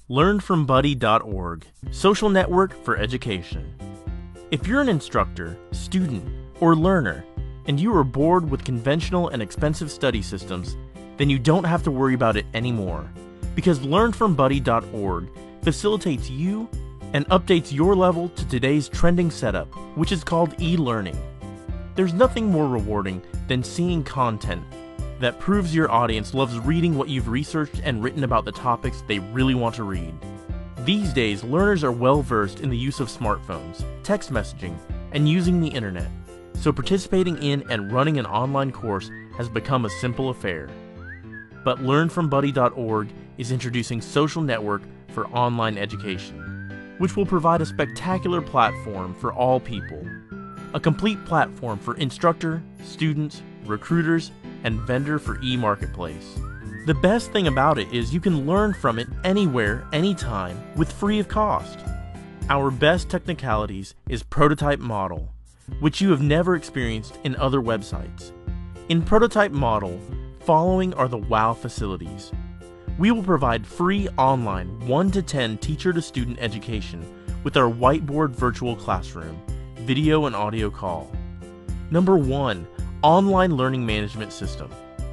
LearnFromBuddy.org, social network for education. If you're an instructor, student, or learner, and you are bored with conventional and expensive study systems, then you don't have to worry about it anymore, because LearnFromBuddy.org facilitates you and updates your level to today's trending setup, which is called e-learning. There's nothing more rewarding than seeing content that proves your audience loves reading what you've researched and written about the topics they really want to read. These days, learners are well versed in the use of smartphones, text messaging, and using the internet, so participating in and running an online course has become a simple affair. But LearnFromBuddy.org is introducing Social Network for Online Education, which will provide a spectacular platform for all people. A complete platform for instructor, students, recruiters, and vendor for e-marketplace. The best thing about it is you can learn from it anywhere, anytime, with free of cost. Our best technicalities is Prototype Model, which you have never experienced in other websites. In Prototype Model, following are the WOW facilities. We will provide free online 1-to-10 teacher-to-student education with our whiteboard virtual classroom, video and audio call. Number 1, online learning management system.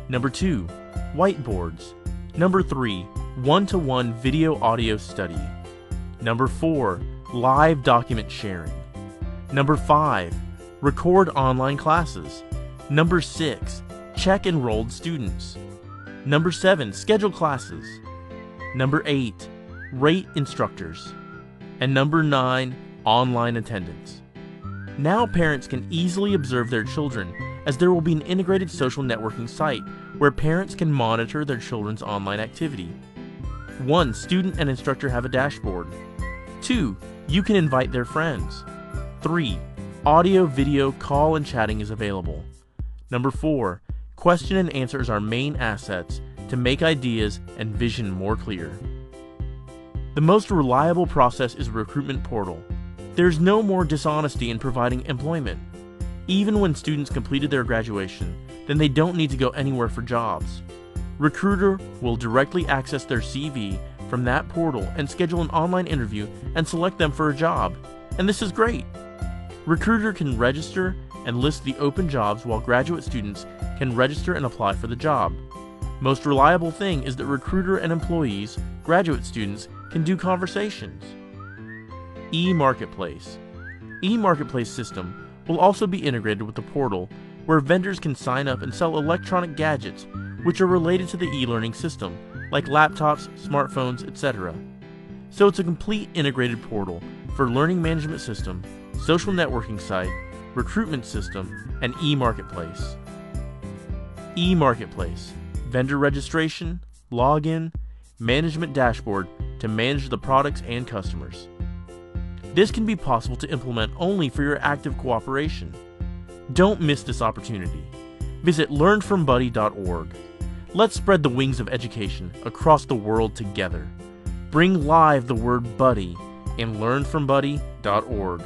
Number 2, whiteboards. Number 3, one-to-one video audio study. Number 4, live document sharing. Number 5, record online classes. Number 6, check enrolled students. Number 7, schedule classes. Number 8, rate instructors. And number 9, online attendance. Now parents can easily observe their children, as there will be an integrated social networking site where parents can monitor their children's online activity. 1, student and instructor have a dashboard. 2, you can invite their friends. 3, audio, video, call, and chatting is available. Number 4, question and answers are main assets to make ideas and vision more clear. The most reliable process is a recruitment portal. There's no more dishonesty in providing employment. Even when students completed their graduation, then they don't need to go anywhere for jobs. Recruiter will directly access their CV from that portal and schedule an online interview and select them for a job. And this is great. Recruiter can register and list the open jobs while graduate students can register and apply for the job. Most reliable thing is that recruiter and employees, graduate students, can do conversations. E-marketplace. E-marketplace system will also be integrated with the portal where vendors can sign up and sell electronic gadgets which are related to the e-learning system, like laptops, smartphones, etc. So it's a complete integrated portal for learning management system, social networking site, recruitment system, and e-marketplace. E-marketplace, vendor registration, login, management dashboard to manage the products and customers. This can be possible to implement only for your active cooperation. Don't miss this opportunity. Visit LearnFromBuddy.org. Let's spread the wings of education across the world together. Bring live the word buddy in LearnFromBuddy.org.